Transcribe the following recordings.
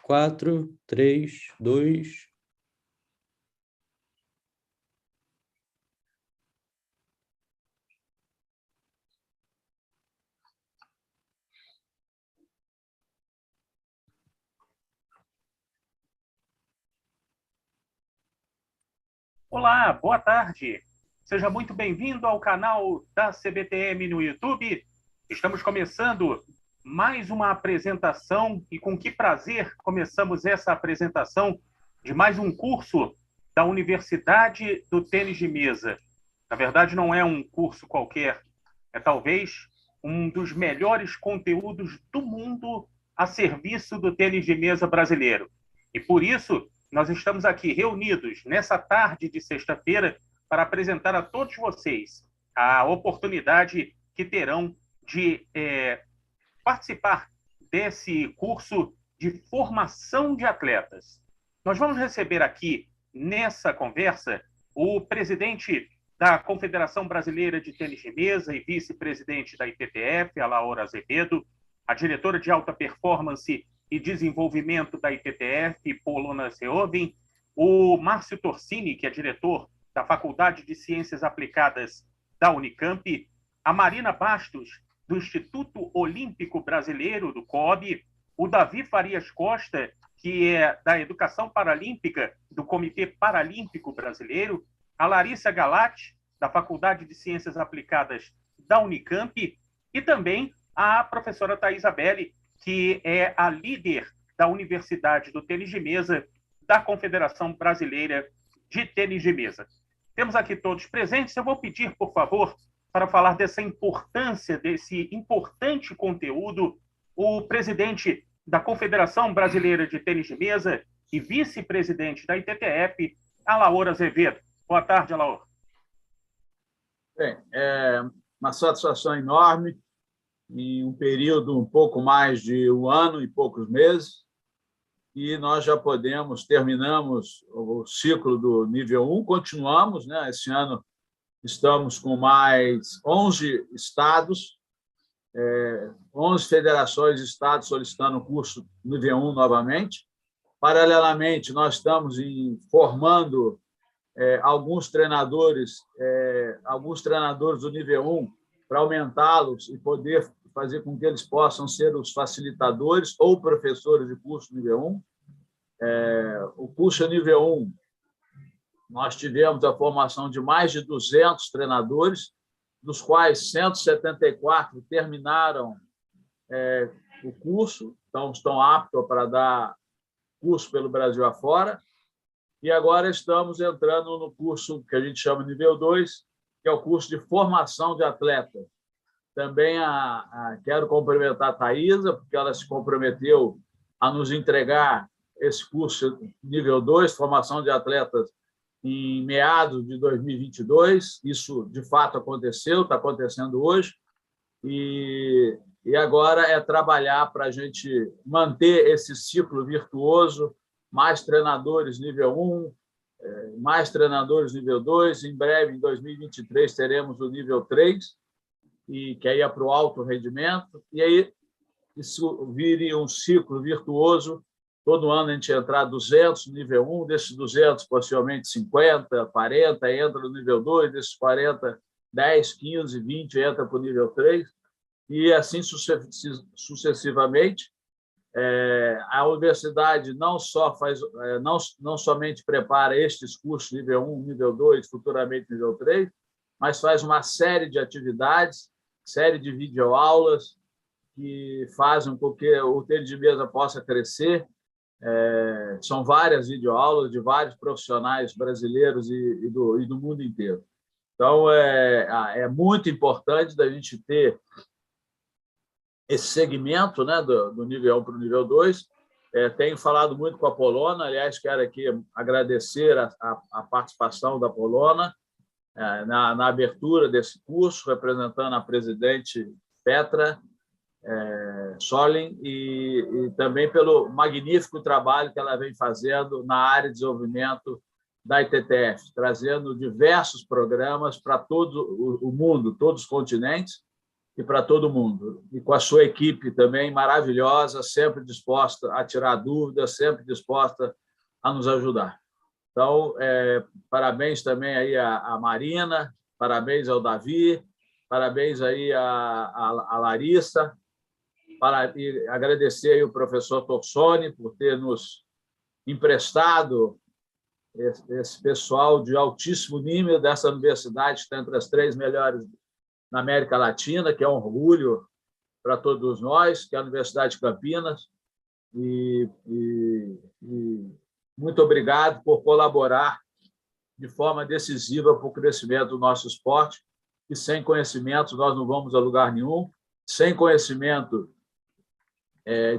4, 3, 2. Olá, boa tarde. Seja muito bem-vindo ao canal da CBTM no YouTube. Estamos começando mais uma apresentação e com que prazer começamos essa apresentação de mais um curso da Universidade do Tênis de Mesa. Na verdade, não é um curso qualquer, é talvez um dos melhores conteúdos do mundo a serviço do tênis de mesa brasileiro. E por isso, nós estamos aqui reunidos nessa tarde de sexta-feira para apresentar a todos vocês a oportunidade que terão de participar desse curso de formação de atletas. Nós vamos receber aqui, nessa conversa, o presidente da Confederação Brasileira de Tênis de Mesa e vice-presidente da ITTF, a Laura Azevedo, a diretora de alta performance e desenvolvimento da ITTF, Polona Seovin, o Márcio Torsini, que é diretor da Faculdade de Ciências Aplicadas da Unicamp, a Marina Bastos, do Instituto Olímpico Brasileiro, do COB, o Davi Farias Costa, que é da Educação Paralímpica do Comitê Paralímpico Brasileiro, a Larissa Galati, da Faculdade de Ciências Aplicadas da Unicamp, e também a professora Thaisa Belli, que é a líder da Universidade do Tênis de Mesa da Confederação Brasileira de Tênis de Mesa. Temos aqui todos presentes. Eu vou pedir, por favor, para falar dessa importância, desse importante conteúdo, o presidente da Confederação Brasileira de Tênis de Mesa e vice-presidente da ITTF, a Laura Azevedo. Boa tarde, Laura. Bem, é uma satisfação enorme em um período um pouco mais de um ano e poucos meses, e nós já terminamos o ciclo do nível 1, continuamos, né? Esse ano estamos com mais 11 estados, 11 federações e estados solicitando o curso nível 1 novamente. Paralelamente, nós estamos formando alguns treinadores do nível 1 para aumentá-los e poder fazer com que eles possam ser os facilitadores ou professores de curso nível 1. O curso nível 1, nós tivemos a formação de mais de 200 treinadores, dos quais 174 terminaram o curso, então estão aptos para dar curso pelo Brasil afora. E agora estamos entrando no curso que a gente chama nível 2, que é o curso de formação de atletas. Também quero cumprimentar a Thaisa, porque ela se comprometeu a nos entregar esse curso nível 2, formação de atletas, em meados de 2022. Isso, de fato, aconteceu, está acontecendo hoje. E agora é trabalhar para a gente manter esse ciclo virtuoso, mais treinadores nível 1, mais treinadores nível 2. Em breve, em 2023, teremos o nível 3, que aí é para o alto rendimento, e aí isso vire um ciclo virtuoso. Todo ano a gente entrar 200 no nível 1, desses 200, possivelmente 50, 40, entra no nível 2, desses 40, 10, 15, 20 entra para o nível 3, e assim sucessivamente. A universidade não somente prepara estes cursos nível 1, nível 2, futuramente nível 3, mas faz uma série de atividades, série de videoaulas que fazem com que o tênis de mesa possa crescer. São várias videoaulas de vários profissionais brasileiros e do mundo inteiro. Então, é muito importante da gente ter esse segmento, né, do nível 1 para o nível 2. Tenho falado muito com a Polona, aliás, quero aqui agradecer a participação da Polona na abertura desse curso, representando a presidente Petra Solin, e também pelo magnífico trabalho que ela vem fazendo na área de desenvolvimento da ITTF, trazendo diversos programas para todo o mundo, todos os continentes, e para todo mundo. E com a sua equipe também maravilhosa, sempre disposta a tirar dúvidas, sempre disposta a nos ajudar. Então, parabéns também aí à Marina, parabéns ao Davi, parabéns aí à Larissa, e agradecer aí o professor Torsoni por ter nos emprestado esse pessoal de altíssimo nível dessa universidade, que está entre as 3 melhores na América Latina, que é um orgulho para todos nós, que é a Universidade de Campinas. E muito obrigado por colaborar de forma decisiva para o crescimento do nosso esporte, e sem conhecimento nós não vamos a lugar nenhum, sem conhecimento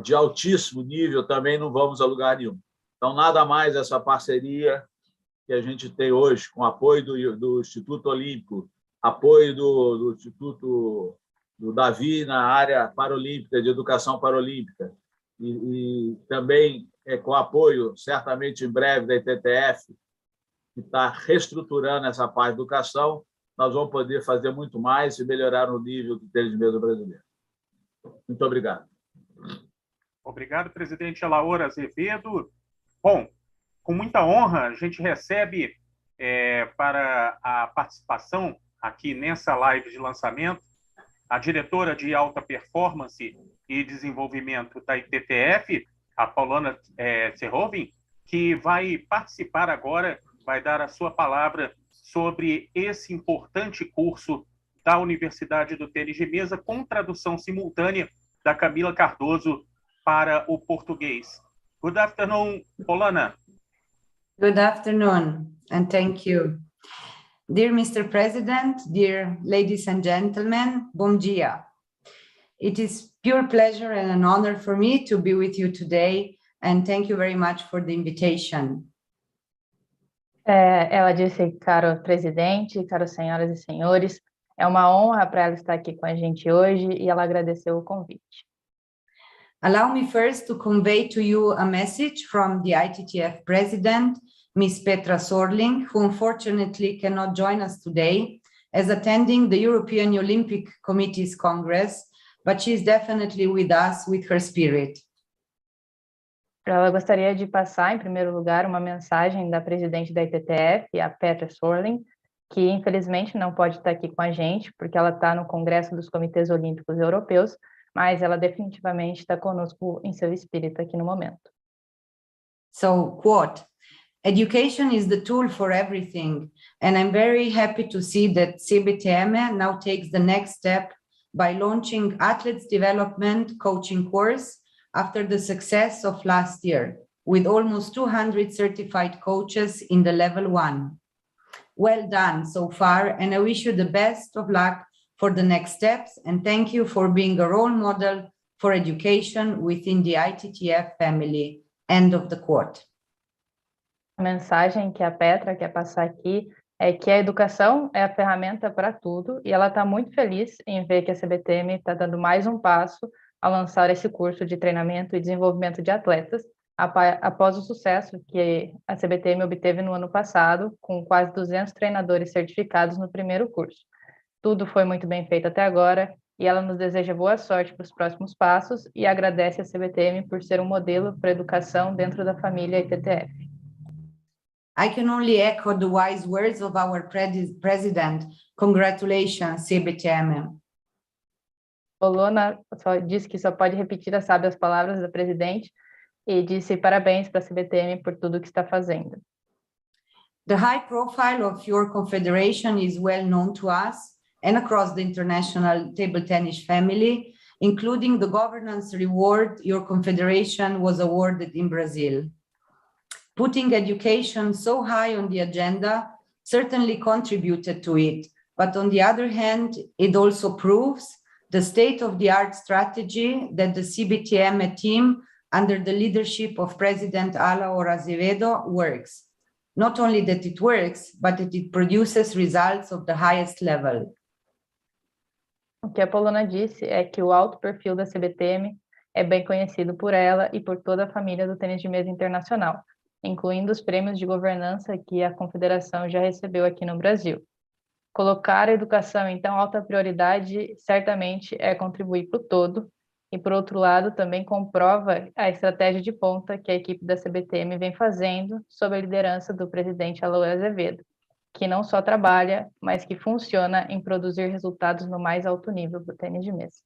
de altíssimo nível também não vamos a lugar nenhum. Então, nada mais essa parceria que a gente tem hoje, com apoio do Instituto Olímpico, apoio do Instituto do Davi na área paralímpica, de educação paralímpica, e também com apoio, certamente em breve, da ITTF, que está reestruturando essa parte de educação, nós vamos poder fazer muito mais e melhorar o nível do tênis de mesa brasileiro. Muito obrigado. Obrigado, presidente Alaor Azevedo. Bom, com muita honra, a gente recebe para a participação aqui nessa live de lançamento a diretora de alta performance e desenvolvimento da ITTF, a Paulana Serrovin, que vai participar agora, vai dar a sua palavra sobre esse importante curso da Universidade do Tênis de Mesa, com tradução simultânea da Camila Cardoso para o português. Good afternoon, Paulana. Good afternoon, and thank you. Dear Mr. President, dear ladies and gentlemen, bom dia. It is pure pleasure and an honor for me to be with you today, and thank you very much for the invitation. Ela disse, caro presidente, caros senhoras e senhores, é uma honra para ela estar aqui com a gente hoje e ela agradeceu o convite. Allow me first to convey to you a message from the ITTF president, Ms. Petra Sorling, who unfortunately cannot join us today as attending the European Olympic Committee's Congress, but she is definitely with us with her spirit. Ela gostaria de passar, em primeiro lugar, uma mensagem da presidente da ITTF, a Petra Sorling, que infelizmente não pode estar aqui com a gente, porque ela está no Congresso dos Comitês Olímpicos Europeus, mas ela definitivamente está conosco em seu espírito aqui no momento. So, quote, education is the tool for everything, and I'm very happy to see that CBTM now takes the next step by launching Athletes Development Coaching Course after the success of last year, with almost 200 certified coaches in the level 1. Well done so far, and I wish you the best of luck for the next steps, and thank you for being a role model for education within the ITTF family. End of the quote. A mensagem que a Petra quer passar aqui é que a educação é a ferramenta para tudo, e ela está muito feliz em ver que a CBTM está dando mais um passo ao lançar esse curso de treinamento e desenvolvimento de atletas, após o sucesso que a CBTM obteve no ano passado, com quase 200 treinadores certificados no primeiro curso. Tudo foi muito bem feito até agora, e ela nos deseja boa sorte para os próximos passos e agradece a CBTM por ser um modelo para educação dentro da família ITTF. I can only echo the wise words of our president. Congratulations, CBTM. Paulana só disse que só pode repetir as sábias palavras da presidente e disse parabéns para a CBTM por tudo que está fazendo. The high profile of your confederation is well known to us and across the international table tennis family, including the governance reward your confederation was awarded in Brazil. Putting education so high on the agenda certainly contributed to it, but on the other hand, it also proves the state-of-the-art strategy that the CBTM team under the leadership of President Alaor Azevedo works. Not only that it works, but that it produces results of the highest level. O que a Paulana disse é que o alto perfil da CBTM é bem conhecido por ela e por toda a família do tênis de mesa internacional, incluindo os prêmios de governança que a confederação já recebeu aqui no Brasil. Colocar a educação em tão alta prioridade certamente é contribuir para o todo, e, por outro lado, também comprova a estratégia de ponta que a equipe da CBTM vem fazendo sob a liderança do presidente Aloy Azevedo, que não só trabalha, mas que funciona em produzir resultados no mais alto nível do tênis de mesa.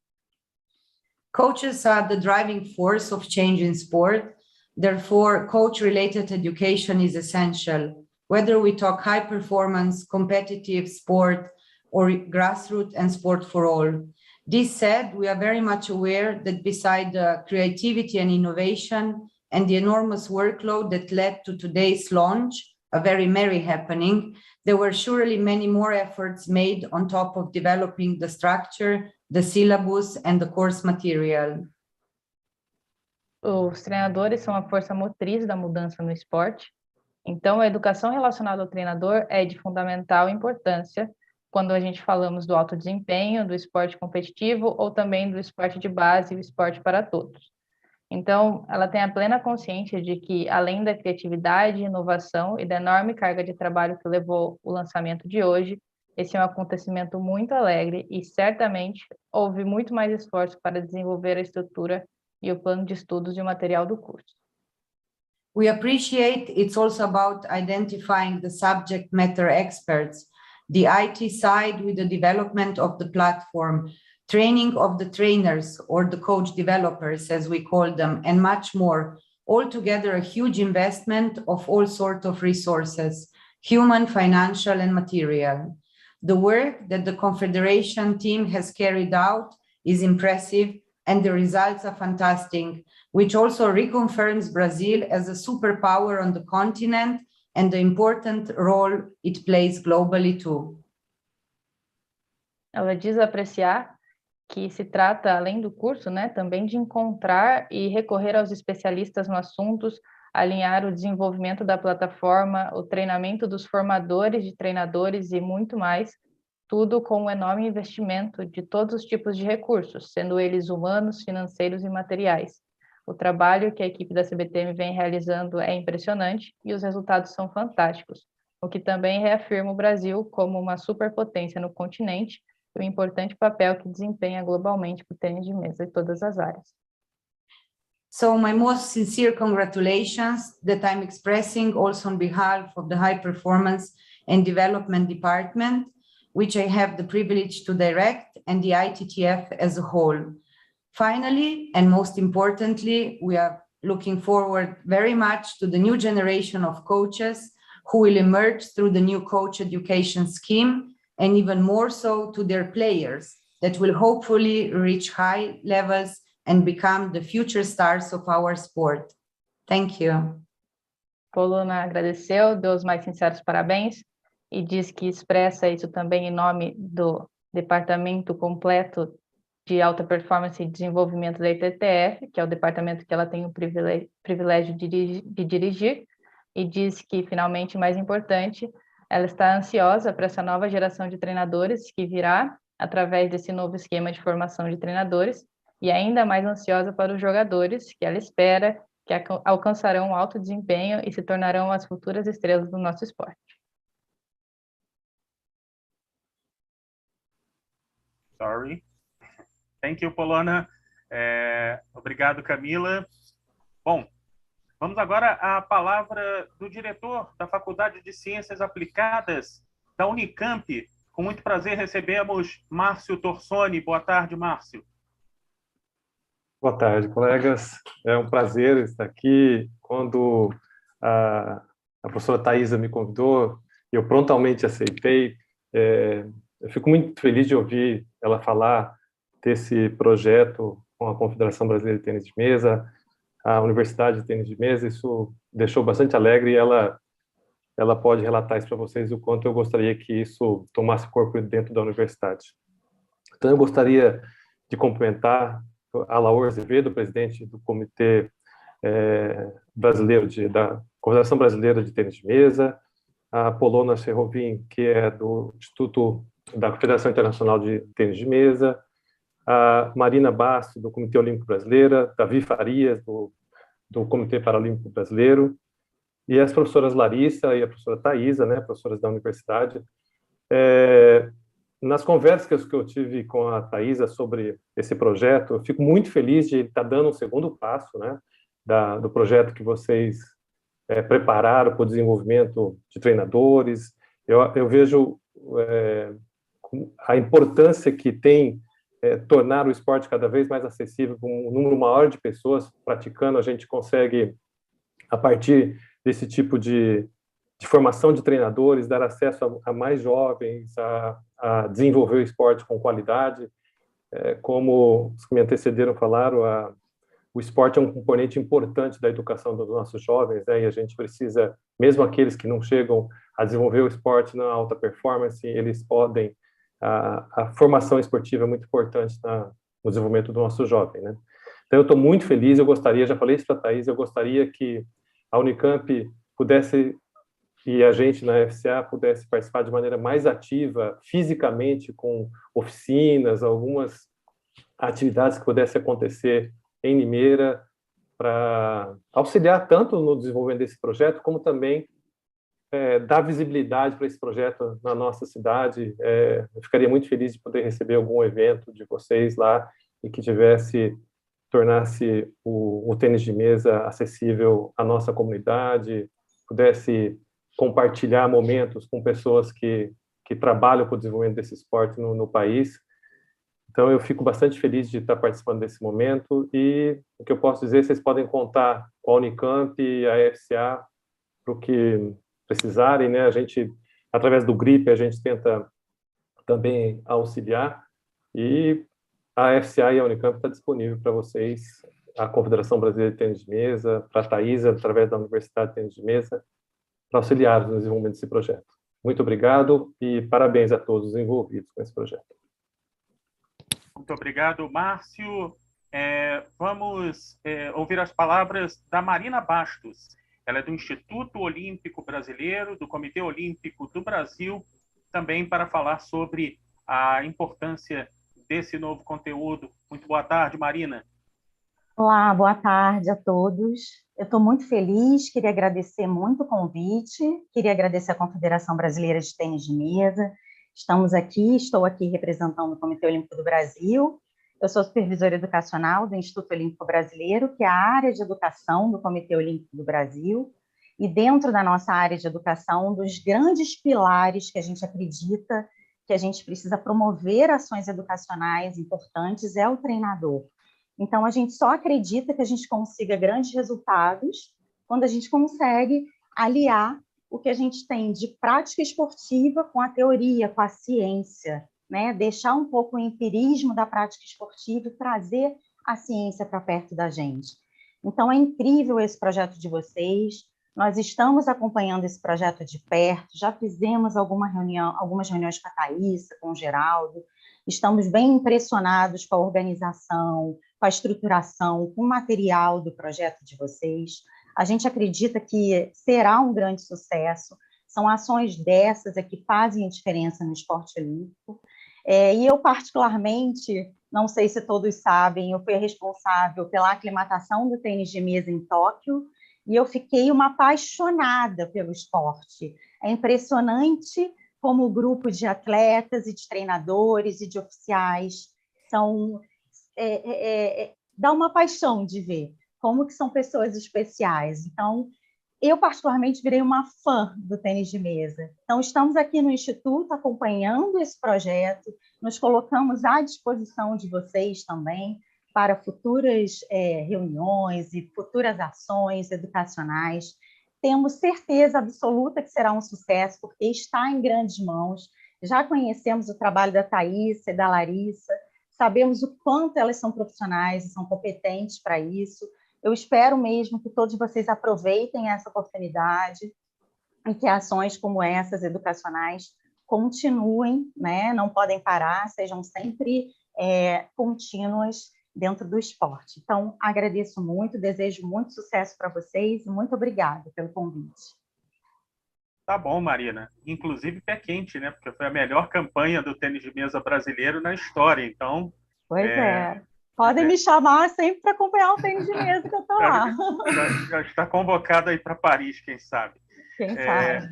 Coaches are the driving force of change in sport. Therefore, coach-related education is essential, whether we talk high-performance, competitive sport, or grassroots and sport for all. This said, we are very much aware that beside the creativity and innovation and the enormous workload that led to today's launch, a very merry happening, there were surely many more efforts made on top of developing the structure, the syllabus, and the course material. Os treinadores são a força motriz da mudança no esporte, então a educação relacionada ao treinador é de fundamental importância quando a gente falamos do alto desempenho, do esporte competitivo ou também do esporte de base e o esporte para todos. Então, ela tem a plena consciência de que, além da criatividade, inovação e da enorme carga de trabalho que levou o lançamento de hoje, esse é um acontecimento muito alegre e, certamente, houve muito mais esforço para desenvolver a estrutura e o plano de estudos e o material do curso. We appreciate it's also about identifying the subject matter experts, the IT side with the development of the platform, training of the trainers or the coach developers, as we call them, and much more. Altogether, a huge investment of all sorts of resources, human, financial, and material. The work that the Confederation team has carried out is impressive, and the results are fantastic, which also reconfirms Brazil as a superpower on the continent and the important role it plays globally too. Ela diz apreciar que se trata, além do curso, também de encontrar e recorrer aos especialistas no assunto, alinhar o desenvolvimento da plataforma, o treinamento dos formadores de treinadores e muito mais, tudo com um enorme investimento de todos os tipos de recursos, sendo eles humanos, financeiros e materiais. O trabalho que a equipe da CBTM vem realizando é impressionante e os resultados são fantásticos, o que também reafirma o Brasil como uma superpotência no continente e o importante papel que desempenha globalmente para o tênis de mesa em todas as áreas. So my most sincere congratulations that I'm expressing also on behalf of the High Performance and Development Department, which I have the privilege to direct, and the ITTF as a whole. Finally, and most importantly, we are looking forward very much to the new generation of coaches who will emerge through the new coach education scheme, and even more so to their players that will hopefully reach high levels and become the future stars of our sport. Thank you. Polona agradeceu, deu os mais sinceros parabéns e diz que expressa isso também em nome do Departamento Completo de Alta Performance e Desenvolvimento da ITTF, que é o departamento que ela tem o privilégio de dirigir, e diz que, finalmente, o mais importante, ela está ansiosa para essa nova geração de treinadores que virá através desse novo esquema de formação de treinadores, e ainda mais ansiosa para os jogadores, que ela espera que alcançarão um alto desempenho e se tornarão as futuras estrelas do nosso esporte. Sorry. Thank you, Polona. Obrigado, Camila. Bom, vamos agora à palavra do diretor da Faculdade de Ciências Aplicadas da Unicamp. Com muito prazer recebemos Márcio Torsoni. Boa tarde, Márcio. Boa tarde, colegas. É um prazer estar aqui. Quando a professora Thaisa me convidou, eu prontamente aceitei. Eu fico muito feliz de ouvir ela falar desse projeto com a Confederação Brasileira de Tênis de Mesa, a Universidade de Tênis de Mesa. Isso deixou bastante alegre e ela pode relatar isso para vocês o quanto eu gostaria que isso tomasse corpo dentro da universidade. Então, eu gostaria de cumprimentar a Laor Azevedo, presidente do Comitê Brasileiro da Confederação Brasileira de Tênis de Mesa, a Polona Cherrovin, que é do Instituto da Confederação Internacional de Tênis de Mesa, a Marina Basto, do Comitê Olímpico Brasileiro, Davi Farias, do Comitê Paralímpico Brasileiro, e as professoras Larissa e a professora Thaisa, professoras da universidade, Nas conversas que eu tive com a Thaisa sobre esse projeto, eu fico muito feliz de estar dando um segundo passo, né, do projeto que vocês prepararam para o desenvolvimento de treinadores. Eu vejo a importância que tem tornar o esporte cada vez mais acessível com um número maior de pessoas praticando. A gente consegue, a partir desse tipo de formação de treinadores, dar acesso a mais jovens, a desenvolver o esporte com qualidade. Como os que me antecederam falaram, o esporte é um componente importante da educação dos nossos jovens, né? E a gente precisa, mesmo aqueles que não chegam a desenvolver o esporte na alta performance, eles podem. A formação esportiva é muito importante no desenvolvimento do nosso jovem, né? Então, eu estou muito feliz, já falei isso para a Thaís, eu gostaria que a Unicamp pudesse, e a gente na FCA pudesse participar de maneira mais ativa, fisicamente, com oficinas, algumas atividades que pudessem acontecer em Limeira, para auxiliar tanto no desenvolvimento desse projeto, como também dar visibilidade para esse projeto na nossa cidade. Eu ficaria muito feliz de poder receber algum evento de vocês lá e que tornasse o tênis de mesa acessível à nossa comunidade, pudesse compartilhar momentos com pessoas que trabalham para o desenvolvimento desse esporte no país. Então, eu fico bastante feliz de estar participando desse momento, e o que eu posso dizer, vocês podem contar com a Unicamp e a FCA para o que precisarem, né? A gente, através do GRIP, a gente tenta também auxiliar, e a FCA e a Unicamp está disponível para vocês, a Confederação Brasileira de Tênis de Mesa, para a Thaisa, através da Universidade de Tênis de Mesa, para auxiliar no desenvolvimento desse projeto. Muito obrigado e parabéns a todos os envolvidos com esse projeto. Muito obrigado, Márcio. Vamos ouvir as palavras da Marina Bastos. Ela é do Instituto Olímpico Brasileiro, do Comitê Olímpico do Brasil, também para falar sobre a importância desse novo conteúdo. Muito boa tarde, Marina. Olá, boa tarde a todos. Eu estou muito feliz, queria agradecer muito o convite, queria agradecer à Confederação Brasileira de Tênis de Mesa. Estou aqui representando o Comitê Olímpico do Brasil. Eu sou supervisora educacional do Instituto Olímpico Brasileiro, que é a área de educação do Comitê Olímpico do Brasil, e dentro da nossa área de educação, um dos grandes pilares que a gente acredita que a gente precisa promover ações educacionais importantes é o treinador. Então, a gente só acredita que a gente consiga grandes resultados quando a gente consegue aliar o que a gente tem de prática esportiva com a teoria, com a ciência, né? Deixar um pouco o empirismo da prática esportiva e trazer a ciência para perto da gente. Então, é incrível esse projeto de vocês. Nós estamos acompanhando esse projeto de perto, já fizemos algumas reuniões com a Thaisa, com o Geraldo. Estamos bem impressionados com a organização, com a estruturação, com o material do projeto de vocês. A gente acredita que será um grande sucesso. São ações dessas que fazem a diferença no esporte olímpico. E eu, particularmente, não sei se todos sabem, eu fui a responsável pela aclimatação do tênis de mesa em Tóquio, e eu fiquei uma apaixonada pelo esporte. É impressionante como o grupo de atletas e de treinadores e de oficiais dá uma paixão de ver como que são pessoas especiais. Então, eu particularmente virei uma fã do tênis de mesa. Então, estamos aqui no Instituto acompanhando esse projeto, nos colocamos à disposição de vocês também para futuras reuniões e futuras ações educacionais. Temos certeza absoluta que será um sucesso, porque está em grandes mãos. Já conhecemos o trabalho da Thaisa e da Larissa, sabemos o quanto elas são profissionais e são competentes para isso. Eu espero mesmo que todos vocês aproveitem essa oportunidade e que ações como essas, educacionais, continuem, né? Não podem parar, sejam sempre contínuas dentro do esporte. Então, agradeço muito, desejo muito sucesso para vocês e muito obrigada pelo convite. Tá bom, Marina. Inclusive pé quente, né? Porque foi a melhor campanha do tênis de mesa brasileiro na história. Então, pois é. Podem me chamar sempre para acompanhar o tênis de mesa que eu estou lá. Já está convocado aí para Paris, quem sabe. Quem sabe.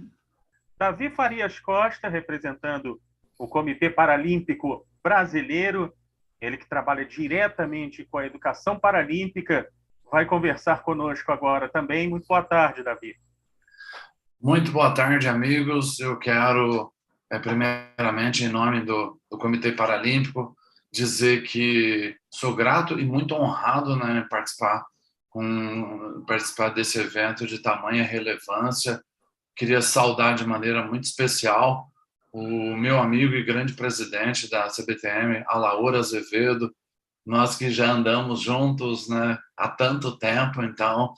Davi Farias Costa, representando o Comitê Paralímpico Brasileiro, ele que trabalha diretamente com a educação paralímpica, vai conversar conosco agora também. Muito boa tarde, Davi. Muito boa tarde, amigos. Eu quero, primeiramente, em nome do Comitê Paralímpico, dizer que sou grato e muito honrado, né, em participar desse evento de tamanha relevância. Queria saudar de maneira muito especial o meu amigo e grande presidente da CBTM, Alaor Azevedo, nós que já andamos juntos, né, há tanto tempo, então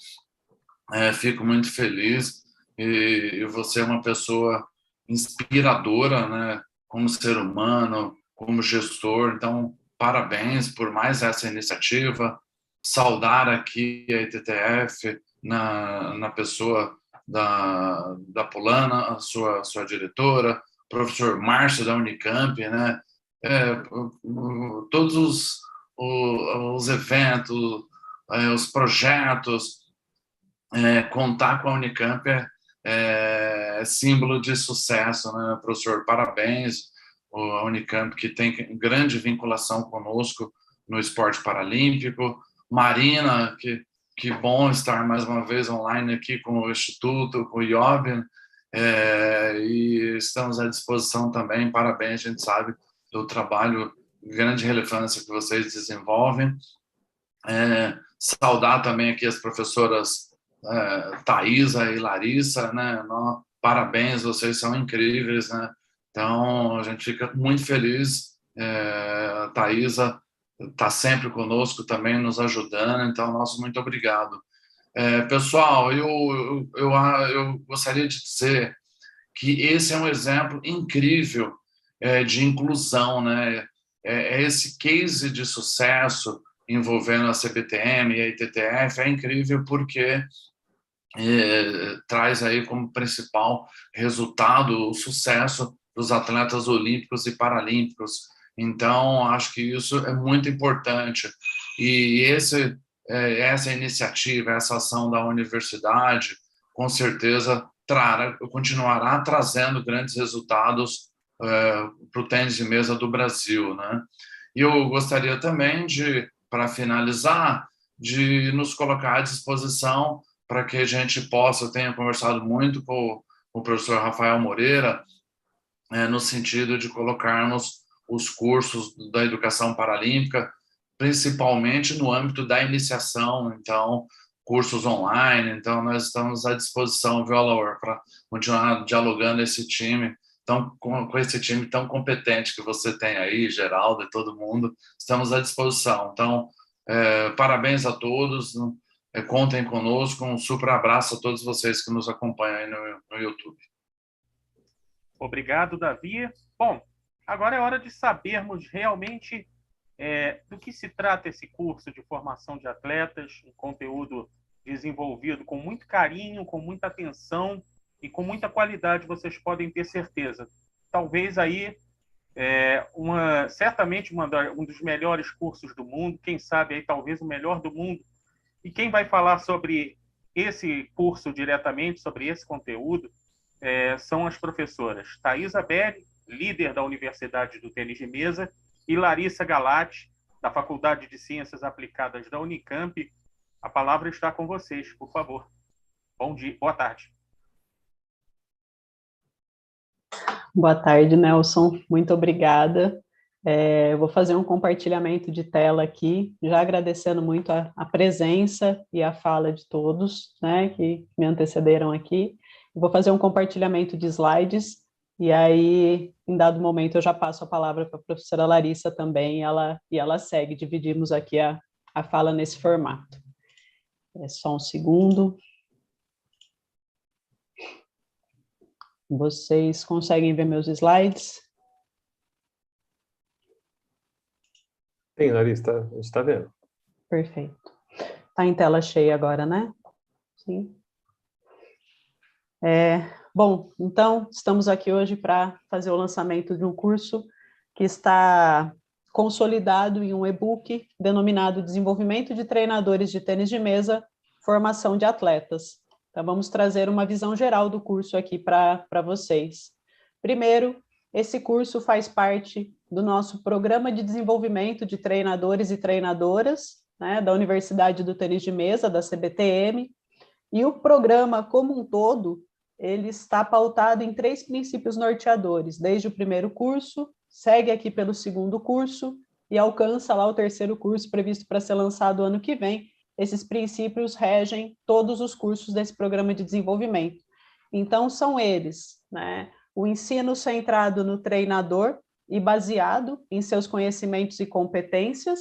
fico muito feliz. E você é uma pessoa inspiradora, né, como ser humano, como gestor, então parabéns por mais essa iniciativa. Saudar aqui a ITTF na pessoa da Polana, a sua diretora, professor Márcio da Unicamp, né? Todos os eventos, os projetos, contar com a Unicamp é símbolo de sucesso, né, professor? Parabéns, a Unicamp, que tem grande vinculação conosco no esporte paralímpico. Marina, que bom estar mais uma vez online aqui com o Instituto, com o IOB, e estamos à disposição também. Parabéns, a gente sabe do trabalho de grande relevância que vocês desenvolvem. Saudar também aqui as professoras Thaisa e Larissa, né? Parabéns, vocês são incríveis, né? Então, a gente fica muito feliz. Thaisa está sempre conosco também, nos ajudando, então, nosso muito obrigado. Pessoal, eu gostaria de dizer que esse é um exemplo incrível de inclusão, né? Esse case de sucesso envolvendo a CBTM e a ITTF é incrível porque traz aí como principal resultado o sucesso dos atletas olímpicos e paralímpicos. Então, acho que isso é muito importante. E essa iniciativa, essa ação da universidade, com certeza continuará trazendo grandes resultados para o tênis de mesa do Brasil, né? E eu gostaria também para finalizar, de nos colocar à disposição para que a gente possa, eu tenho conversado muito com o professor Rafael Moreira, no sentido de colocarmos os cursos da educação paralímpica, principalmente no âmbito da iniciação, então, cursos online. Então, nós estamos à disposição, viu, Alaor, para continuar dialogando esse time, com esse time tão competente que você tem aí, Geraldo e todo mundo, estamos à disposição. Então, parabéns a todos, contem conosco, um super abraço a todos vocês que nos acompanham aí no YouTube. Obrigado, Davi. Bom, agora é hora de sabermos realmente do que se trata esse curso de formação de atletas, um conteúdo desenvolvido com muito carinho, com muita atenção e com muita qualidade, vocês podem ter certeza. Talvez aí, certamente um dos melhores cursos do mundo, quem sabe aí talvez o melhor do mundo. E quem vai falar sobre esse curso diretamente, sobre esse conteúdo, são as professoras Thaisa Belli, líder da Universidade do Tênis de Mesa, e Larissa Galati, da Faculdade de Ciências Aplicadas da Unicamp. A palavra está com vocês, por favor. Bom dia, boa tarde. Boa tarde, Nelson. Muito obrigada. Vou fazer um compartilhamento de tela aqui, já agradecendo muito a presença e a fala de todos, né, que me antecederam aqui. Vou fazer um compartilhamento de slides, e aí, em dado momento, eu já passo a palavra para a professora Larissa também, e ela segue. Dividimos aqui a fala nesse formato. Só um segundo. Vocês conseguem ver meus slides? Sim, Larissa, a gente está vendo. Perfeito. Está em tela cheia agora, né? Sim. Bom, então, estamos aqui hoje para fazer o lançamento de um curso que está consolidado em um e-book denominado Desenvolvimento de Treinadores de Tênis de Mesa, Formação de Atletas. Então, vamos trazer uma visão geral do curso aqui para vocês. Primeiro, esse curso faz parte do nosso Programa de Desenvolvimento de Treinadores e Treinadoras, né, da Universidade do Tênis de Mesa, da CBTM, e o programa como um todo, ele está pautado em 3 princípios norteadores, desde o primeiro curso, segue aqui pelo segundo curso e alcança lá o terceiro curso previsto para ser lançado ano que vem. Esses princípios regem todos os cursos desse programa de desenvolvimento. Então, são eles, né? O ensino centrado no treinador e baseado em seus conhecimentos e competências,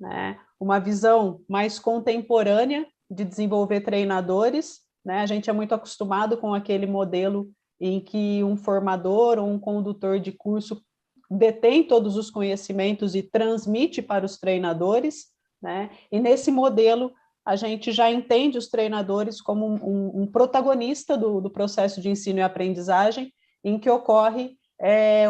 né? Uma visão mais contemporânea de desenvolver treinadores, né? A gente é muito acostumado com aquele modelo em que um formador ou um condutor de curso detém todos os conhecimentos e transmite para os treinadores, né? E nesse modelo, a gente já entende os treinadores como um protagonista do processo de ensino e aprendizagem, em que ocorre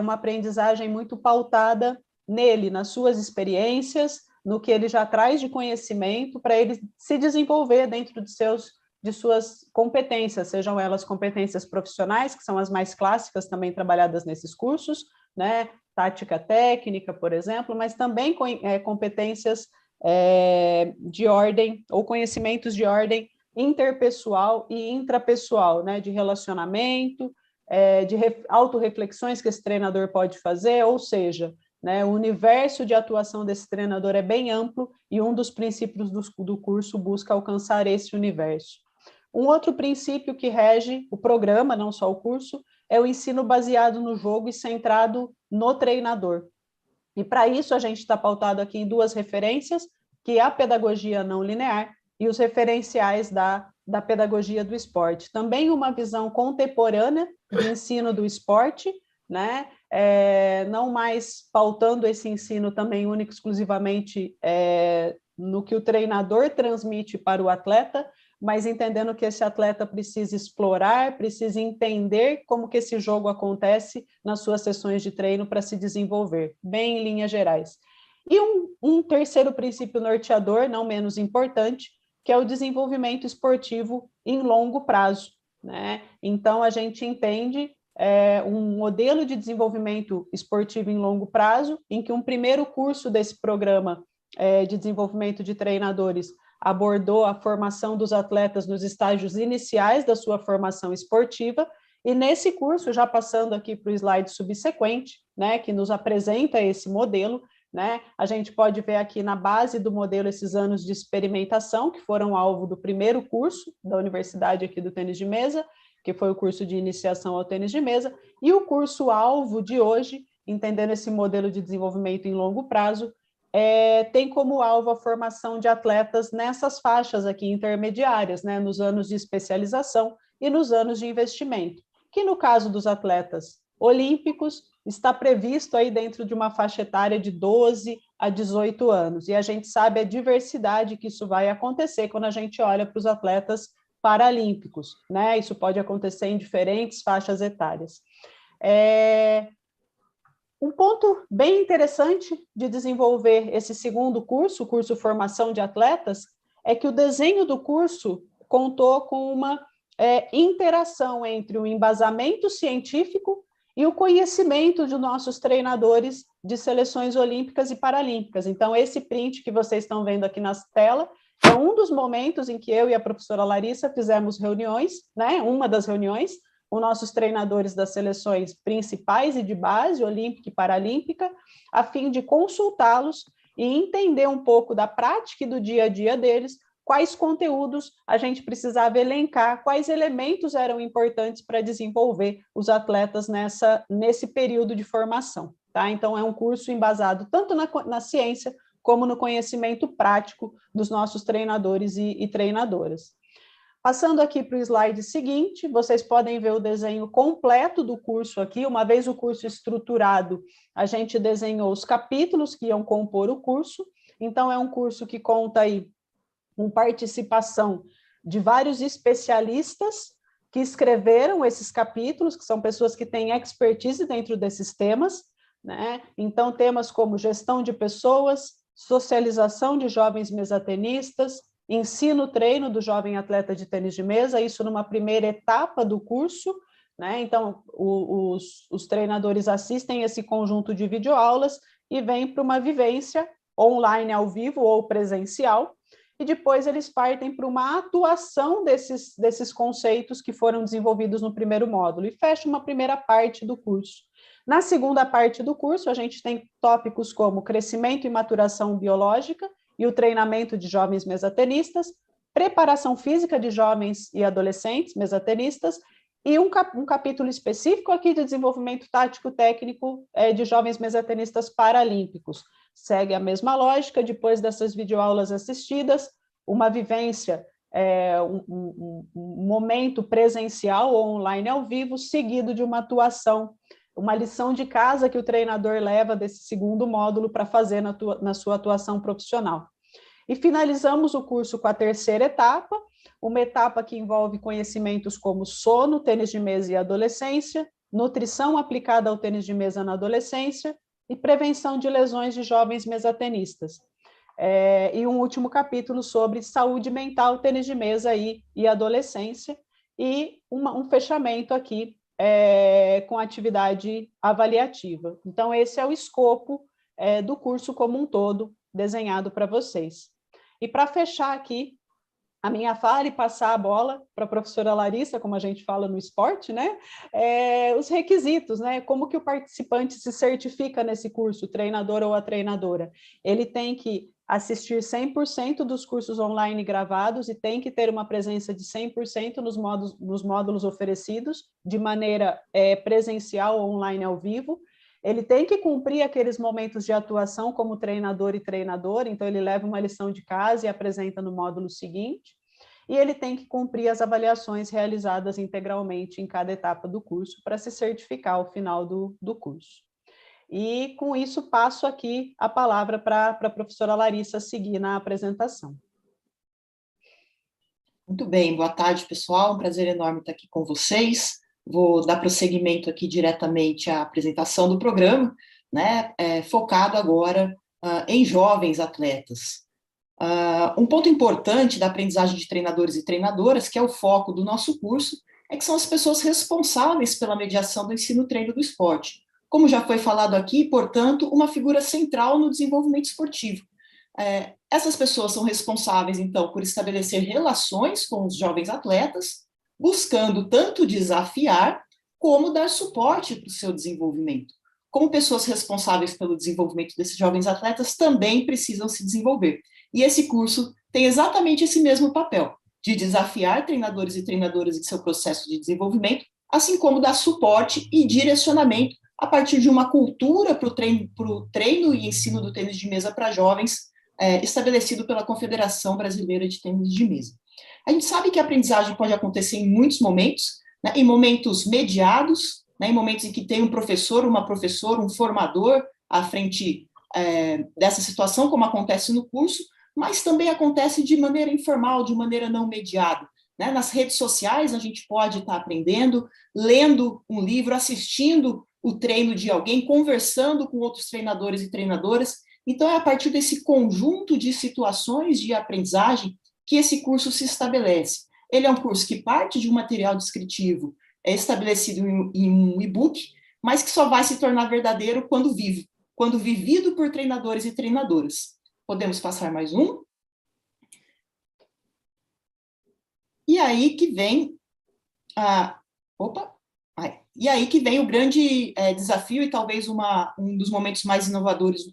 uma aprendizagem muito pautada nele, nas suas experiências, no que ele já traz de conhecimento, para ele se desenvolver dentro de suas competências, sejam elas competências profissionais, que são as mais clássicas também trabalhadas nesses cursos, né? Tática técnica, por exemplo, mas também competências de ordem, ou conhecimentos de ordem interpessoal e intrapessoal, né? De relacionamento, de autorreflexões que esse treinador pode fazer, ou seja, né, o universo de atuação desse treinador é bem amplo e um dos princípios do curso busca alcançar esse universo. Um outro princípio que rege o programa, não só o curso, é o ensino baseado no jogo e centrado no treinador. E para isso a gente está pautado aqui em 2 referências, que é a pedagogia não linear e os referenciais da pedagogia do esporte. Também uma visão contemporânea de ensino do esporte, né? Não mais pautando esse ensino também único exclusivamente no que o treinador transmite para o atleta, mas entendendo que esse atleta precisa explorar, precisa entender como que esse jogo acontece nas suas sessões de treino para se desenvolver, bem em linhas gerais. E um terceiro princípio norteador, não menos importante, que é o desenvolvimento esportivo em longo prazo, né? Então, a gente entende um modelo de desenvolvimento esportivo em longo prazo, em que um primeiro curso desse programa de desenvolvimento de treinadores abordou a formação dos atletas nos estágios iniciais da sua formação esportiva, e nesse curso, já passando aqui para o slide subsequente, né, que nos apresenta esse modelo, né, a gente pode ver aqui na base do modelo esses anos de experimentação, que foram alvo do primeiro curso da Universidade aqui do Tênis de Mesa, que foi o curso de iniciação ao tênis de mesa, e o curso-alvo de hoje, entendendo esse modelo de desenvolvimento em longo prazo, tem como alvo a formação de atletas nessas faixas aqui intermediárias, né, nos anos de especialização e nos anos de investimento, que no caso dos atletas olímpicos, está previsto aí dentro de uma faixa etária de 12 a 18 anos, e a gente sabe a diversidade que isso vai acontecer quando a gente olha para os atletas paralímpicos, né? Isso pode acontecer em diferentes faixas etárias. Um ponto bem interessante de desenvolver esse segundo curso, o curso Formação de Atletas, é que o desenho do curso contou com uma interação entre o embasamento científico e o conhecimento de nossos treinadores de seleções olímpicas e paralímpicas. Então, esse print que vocês estão vendo aqui na tela é um dos momentos em que eu e a professora Larissa fizemos reuniões, né? Uma das reuniões, com nossos treinadores das seleções principais e de base, olímpica e paralímpica, a fim de consultá-los e entender um pouco da prática e do dia a dia deles, quais conteúdos a gente precisava elencar, quais elementos eram importantes para desenvolver os atletas nesse período de formação. Tá? Então, é um curso embasado tanto na ciência como no conhecimento prático dos nossos treinadores e treinadoras. Passando aqui para o slide seguinte, vocês podem ver o desenho completo do curso aqui. Uma vez o curso estruturado, a gente desenhou os capítulos que iam compor o curso. Então, é um curso que conta aí com participação de vários especialistas que escreveram esses capítulos, que são pessoas que têm expertise dentro desses temas, né? Então, temas como gestão de pessoas, socialização de jovens mesatenistas, ensino treino do jovem atleta de tênis de mesa, isso numa primeira etapa do curso, né? Então, os treinadores assistem esse conjunto de videoaulas e vêm para uma vivência online ao vivo ou presencial, e depois eles partem para uma atuação desses conceitos que foram desenvolvidos no primeiro módulo, e fecha uma primeira parte do curso. Na segunda parte do curso, a gente tem tópicos como crescimento e maturação biológica e o treinamento de jovens mesatenistas, preparação física de jovens e adolescentes mesatenistas, e um capítulo específico aqui de desenvolvimento tático-técnico de jovens mesatenistas paralímpicos. Segue a mesma lógica, depois dessas videoaulas assistidas, uma vivência, um momento presencial ou online ao vivo, seguido de uma atuação, uma lição de casa que o treinador leva desse segundo módulo para fazer na sua atuação profissional. E finalizamos o curso com a terceira etapa, uma etapa que envolve conhecimentos como sono, tênis de mesa e adolescência, nutrição aplicada ao tênis de mesa na adolescência e prevenção de lesões de jovens mesatenistas. E um último capítulo sobre saúde mental, tênis de mesa e adolescência, e um fechamento aqui com atividade avaliativa. Então, esse é o escopo do curso como um todo, desenhado para vocês. E para fechar aqui a minha fala e passar a bola para a professora Larissa, como a gente fala no esporte, né? Os requisitos, né? Como que o participante se certifica nesse curso, o treinador ou a treinadora? Ele tem que assistir 100% dos cursos online gravados e tem que ter uma presença de 100% nos módulos oferecidos, de maneira presencial ou online ao vivo. Ele tem que cumprir aqueles momentos de atuação como treinador e treinadora, então ele leva uma lição de casa e apresenta no módulo seguinte, e ele tem que cumprir as avaliações realizadas integralmente em cada etapa do curso para se certificar ao final do curso. E com isso passo aqui a palavra para a professora Larissa seguir na apresentação. Muito bem, boa tarde, pessoal, um prazer enorme estar aqui com vocês. Vou dar prosseguimento aqui diretamente à apresentação do programa, né, focado agora em jovens atletas. Um ponto importante da aprendizagem de treinadores e treinadoras, que é o foco do nosso curso, é que são as pessoas responsáveis pela mediação do ensino-treino do esporte. Como já foi falado aqui, portanto, uma figura central no desenvolvimento esportivo. Essas pessoas são responsáveis, então, por estabelecer relações com os jovens atletas, buscando tanto desafiar como dar suporte para o seu desenvolvimento. Como pessoas responsáveis pelo desenvolvimento desses jovens atletas também precisam se desenvolver. E esse curso tem exatamente esse mesmo papel, de desafiar treinadores e treinadoras em seu processo de desenvolvimento, assim como dar suporte e direcionamento a partir de uma cultura para o treino e ensino do tênis de mesa para jovens, estabelecido pela Confederação Brasileira de Tênis de Mesa. A gente sabe que a aprendizagem pode acontecer em muitos momentos, né, em momentos mediados, né, em momentos em que tem um professor, uma professora, um formador à frente dessa situação, como acontece no curso, mas também acontece de maneira informal, de maneira não mediada. Né? Nas redes sociais a gente pode estar aprendendo, lendo um livro, assistindo o treino de alguém, conversando com outros treinadores e treinadoras. Então é a partir desse conjunto de situações de aprendizagem que esse curso se estabelece. Ele é um curso que parte de um material descritivo estabelecido em um e-book, mas que só vai se tornar verdadeiro quando vivido por treinadores e treinadoras. Podemos passar mais um? E aí que vem E aí que vem o grande desafio e talvez um dos momentos mais inovadores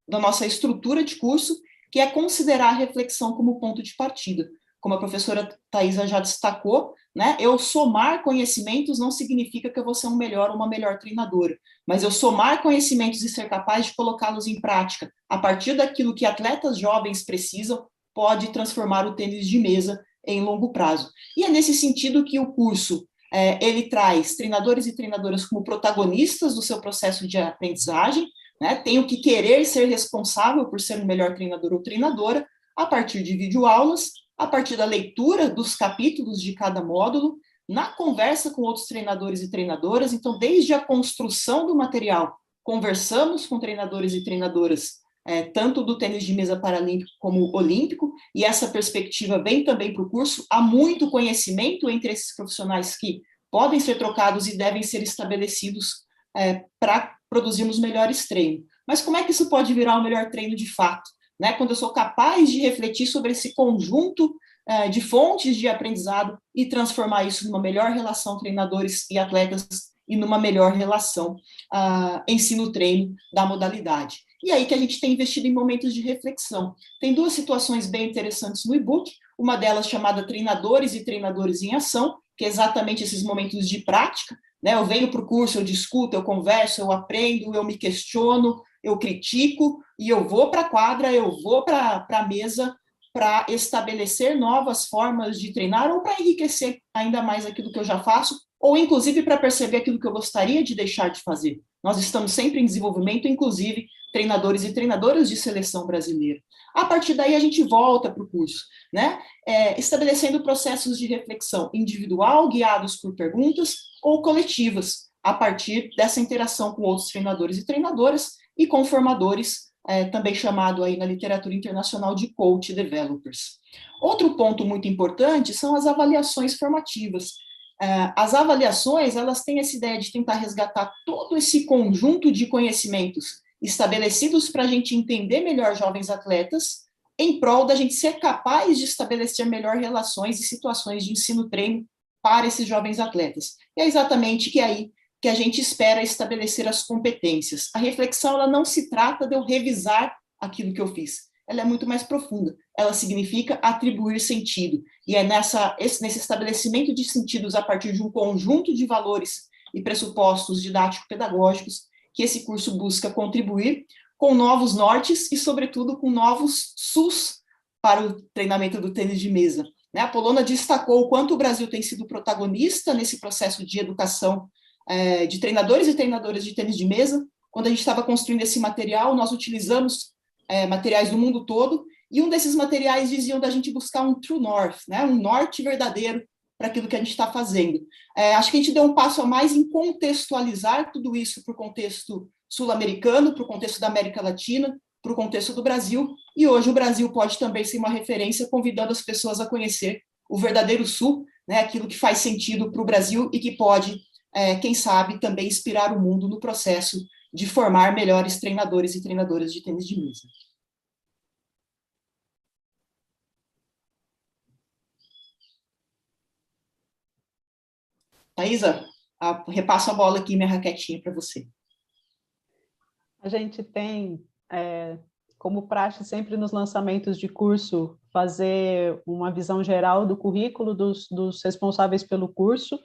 da nossa estrutura de curso, que é considerar a reflexão como ponto de partida. Como a professora Thaisa já destacou, né, eu somar conhecimentos não significa que eu vou ser um melhor ou uma melhor treinadora, mas eu somar conhecimentos e ser capaz de colocá-los em prática, a partir daquilo que atletas jovens precisam, pode transformar o tênis de mesa em longo prazo. E é nesse sentido que o curso ele traz treinadores e treinadoras como protagonistas do seu processo de aprendizagem, né? Tenho que querer ser responsável por ser o melhor treinador ou treinadora, a partir de videoaulas, a partir da leitura dos capítulos de cada módulo, na conversa com outros treinadores e treinadoras. Então, desde a construção do material, conversamos com treinadores e treinadoras tanto do tênis de mesa paralímpico como olímpico, e essa perspectiva vem também para o curso. Há muito conhecimento entre esses profissionais que podem ser trocados e devem ser estabelecidos para produzirmos melhores treinos. Mas como é que isso pode virar um melhor treino de fato? Né? Quando eu sou capaz de refletir sobre esse conjunto de fontes de aprendizado e transformar isso numa melhor relação treinadores e atletas e numa melhor relação ensino-treino da modalidade. E aí que a gente tem investido em momentos de reflexão. Tem duas situações bem interessantes no e-book, uma delas chamada Treinadores e Treinadores em Ação, que é exatamente esses momentos de prática, né? Eu venho para o curso, eu discuto, eu converso, eu aprendo, eu me questiono, eu critico, e eu vou para a quadra, eu vou para a mesa para estabelecer novas formas de treinar ou para enriquecer ainda mais aquilo que eu já faço, ou inclusive para perceber aquilo que eu gostaria de deixar de fazer. Nós estamos sempre em desenvolvimento, inclusive treinadores e treinadoras de seleção brasileira. A partir daí a gente volta para o curso, né? Estabelecendo processos de reflexão individual, guiados por perguntas, ou coletivas, a partir dessa interação com outros treinadores e treinadoras, e com formadores, também chamado aí na literatura internacional de coach developers. Outro ponto muito importante são as avaliações formativas. As avaliações, elas têm essa ideia de tentar resgatar todo esse conjunto de conhecimentos estabelecidos para a gente entender melhor jovens atletas, em prol da gente ser capaz de estabelecer melhor relações e situações de ensino-treino para esses jovens atletas. E é exatamente que é aí que a gente espera estabelecer as competências. A reflexão, ela não se trata de eu revisar aquilo que eu fiz, ela é muito mais profunda, ela significa atribuir sentido, e é nesse estabelecimento de sentidos a partir de um conjunto de valores e pressupostos didático-pedagógicos que esse curso busca contribuir com novos nortes e, sobretudo, com novos SUS para o treinamento do tênis de mesa. Né? A Polona destacou o quanto o Brasil tem sido protagonista nesse processo de educação de treinadores e treinadoras de tênis de mesa. Quando a gente estava construindo esse material, nós utilizamos materiais do mundo todo, e um desses materiais diziam da gente buscar um true north, né? Um norte verdadeiro para aquilo que a gente está fazendo. Acho que a gente deu um passo a mais em contextualizar tudo isso para o contexto sul-americano, para o contexto da América Latina, para o contexto do Brasil, e hoje o Brasil pode também ser uma referência, convidando as pessoas a conhecer o verdadeiro Sul, né? Aquilo que faz sentido para o Brasil e que pode, quem sabe, também inspirar o mundo no processo de formar melhores treinadores e treinadoras de tênis de mesa. Thaisa, repasso a bola aqui, minha raquetinha, para você. A gente tem, como praxe sempre nos lançamentos de curso, fazer uma visão geral do currículo dos responsáveis pelo curso.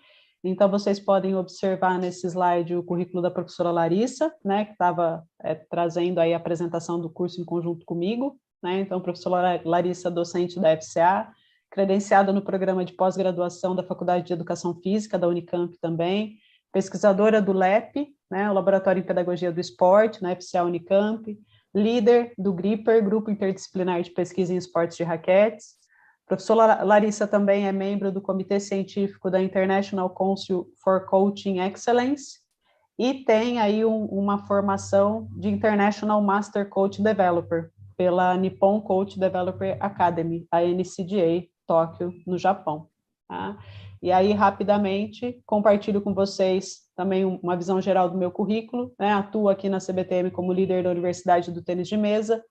Então, vocês podem observar nesse slide o currículo da professora Larissa, né, que estava trazendo aí a apresentação do curso em conjunto comigo, né? Então, a professora Larissa, docente da FCA, credenciada no programa de pós-graduação da Faculdade de Educação Física da Unicamp também, pesquisadora do LEP, né, o Laboratório em Pedagogia do Esporte, na FCA Unicamp, líder do GRIPPER, Grupo Interdisciplinar de Pesquisa em Esportes de Raquetes. A professora Larissa também é membro do Comitê Científico da International Council for Coaching Excellence e tem aí uma formação de International Master Coach Developer pela Nippon Coach Developer Academy, a NCDA, Tóquio, no Japão. Tá? E aí, rapidamente, compartilho com vocês também uma visão geral do meu currículo, né? Atuo aqui na CBTM como líder da Universidade do Tênis de Mesa,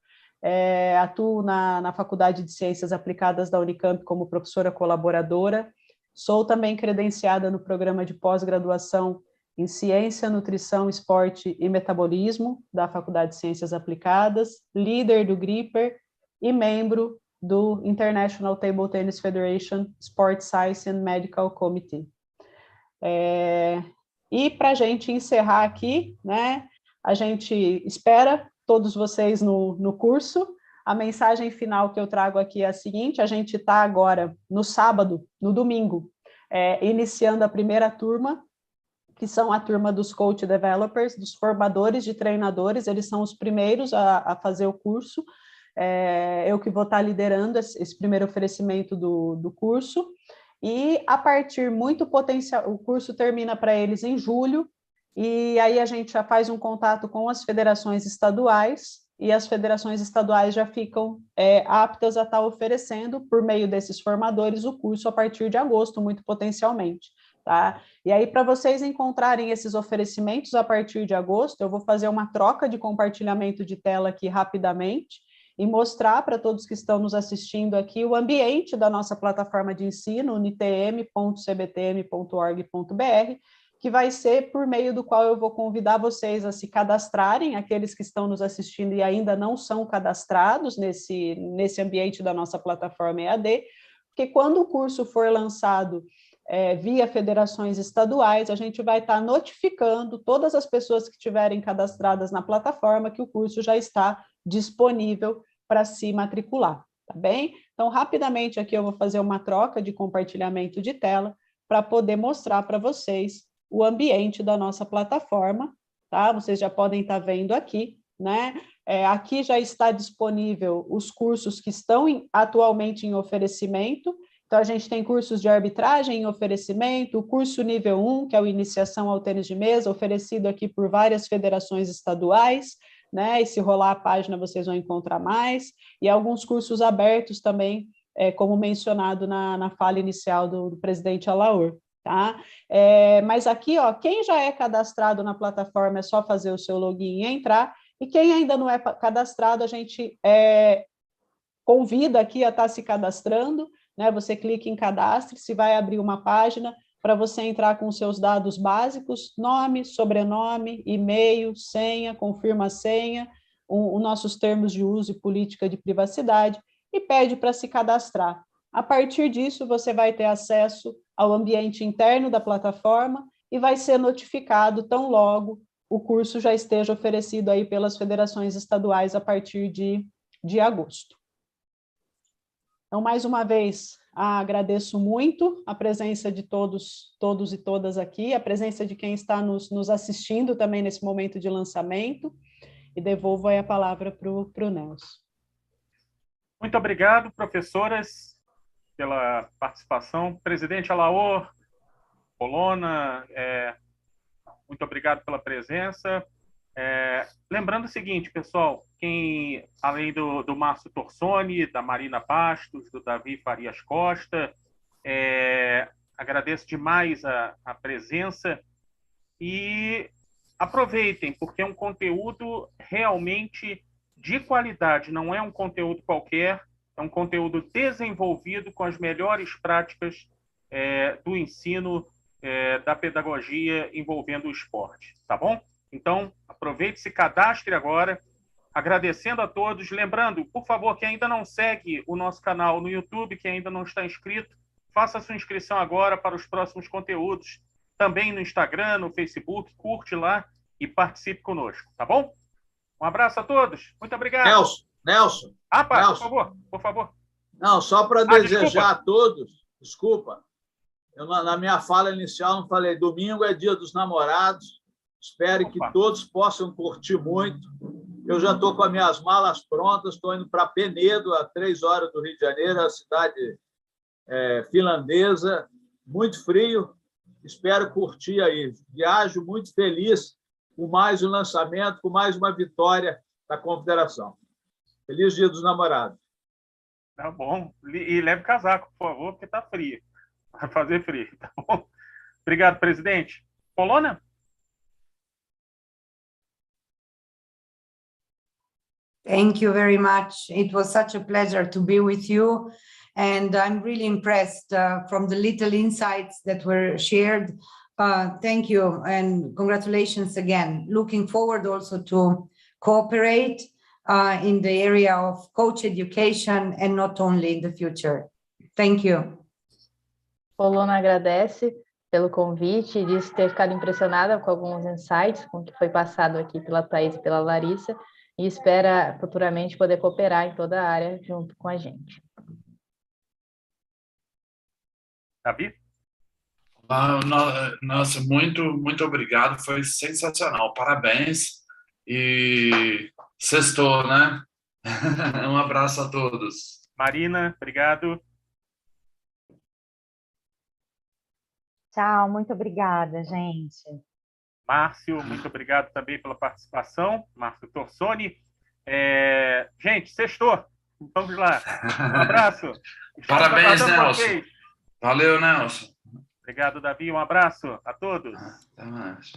atuo na Faculdade de Ciências Aplicadas da Unicamp como professora colaboradora, sou também credenciada no programa de pós-graduação em Ciência, Nutrição, Esporte e Metabolismo da Faculdade de Ciências Aplicadas, líder do GRIPPER e membro do International Table Tennis Federation Sport Science and Medical Committee. E para a gente encerrar aqui, né, a gente espera todos vocês no curso. A mensagem final que eu trago aqui é a seguinte: a gente está agora, no sábado, no domingo, iniciando a primeira turma, que são a turma dos Coach Developers, dos formadores de treinadores. Eles são os primeiros a fazer o curso. Eu que vou estar liderando esse primeiro oferecimento do curso. E a partir muito potencial, o curso termina para eles em julho, e aí a gente já faz um contato com as federações estaduais e as federações estaduais já ficam aptas a estar oferecendo, por meio desses formadores, o curso a partir de agosto, muito potencialmente. Tá? E aí, para vocês encontrarem esses oferecimentos a partir de agosto, eu vou fazer uma troca de compartilhamento de tela aqui rapidamente e mostrar para todos que estão nos assistindo aqui o ambiente da nossa plataforma de ensino, unitm.cbtm.org.br, que vai ser por meio do qual eu vou convidar vocês a se cadastrarem, aqueles que estão nos assistindo e ainda não são cadastrados nesse ambiente da nossa plataforma EAD, porque quando o curso for lançado via federações estaduais, a gente vai estar notificando todas as pessoas que estiverem cadastradas na plataforma que o curso já está disponível para se matricular, tá bem? Então, rapidamente aqui eu vou fazer uma troca de compartilhamento de tela para poder mostrar para vocês o ambiente da nossa plataforma, tá? Vocês já podem estar vendo aqui, né? Aqui já está disponível os cursos que estão atualmente em oferecimento. Então, a gente tem cursos de arbitragem em oferecimento, o curso nível 1, que é o Iniciação ao Tênis de Mesa, oferecido aqui por várias federações estaduais, né? E se rolar a página, vocês vão encontrar mais, e alguns cursos abertos também, como mencionado na fala inicial do presidente Alaor. Tá? Mas aqui, ó, quem já é cadastrado na plataforma é só fazer o seu login e entrar, e quem ainda não é cadastrado, a gente convida aqui a estar se cadastrando, né? Você clica em cadastre-se, vai abrir uma página para você entrar com seus dados básicos, nome, sobrenome, e-mail, senha, confirma a senha, os nossos termos de uso e política de privacidade, e pede para se cadastrar. A partir disso, você vai ter acesso ao ambiente interno da plataforma e vai ser notificado tão logo o curso já esteja oferecido aí pelas federações estaduais a partir de agosto. Então, mais uma vez, agradeço muito a presença de todos e todas aqui, a presença de quem está nos assistindo também nesse momento de lançamento, e devolvo aí a palavra para o Nelson. Muito obrigado, professoras, pela participação. Presidente Alaor, Polona, muito obrigado pela presença. Lembrando o seguinte, pessoal, quem, além do Márcio Torsoni, da Marina Bastos, do Davi Farias Costa, agradeço demais a presença e aproveitem, porque é um conteúdo realmente de qualidade, não é um conteúdo qualquer, é um conteúdo desenvolvido com as melhores práticas do ensino, da pedagogia envolvendo o esporte, tá bom? Então, aproveite, se cadastre agora, agradecendo a todos. Lembrando, por favor, que ainda não segue o nosso canal no YouTube, que ainda não está inscrito, faça a sua inscrição agora para os próximos conteúdos, também no Instagram, no Facebook, curte lá e participe conosco, tá bom? Um abraço a todos, muito obrigado. Nelson. Nelson. Por favor. Não, só para desejar desculpa. a todos, desculpa, eu na minha fala inicial não falei, domingo é dia dos namorados, espero que todos possam curtir muito. Eu já estou com as minhas malas prontas, estou indo para Penedo, a 3 horas do Rio de Janeiro, a cidade finlandesa, muito frio, espero curtir aí. Viajo muito feliz com mais um lançamento, com mais uma vitória da Confederação. Feliz Dia dos Namorados. Tá bom. E leve casaco, por favor, porque está frio. Vai fazer frio, tá bom? Obrigado, presidente. Polona? Thank you very much. It was such a pleasure to be with you. And I'm really impressed from the little insights that were shared. Thank you and congratulations again. Looking forward also to cooperate in the area of coach education and not only in the future. Thank you. Polona agradece pelo convite e disse ter ficado impressionada com alguns insights, com o que foi passado aqui pela Thaís e pela Larissa, e espera futuramente poder cooperar em toda a área junto com a gente. Davi? Nossa, muito obrigado, foi sensacional, parabéns e sextou, né? Um abraço a todos. Marina, obrigado. Tchau, muito obrigada, gente. Márcio, muito obrigado também pela participação. Márcio Torsoni. Gente, sextou. Vamos lá. Um abraço. Parabéns, Nelson. Valeu, Nelson. Obrigado, Davi. Um abraço a todos. Até mais.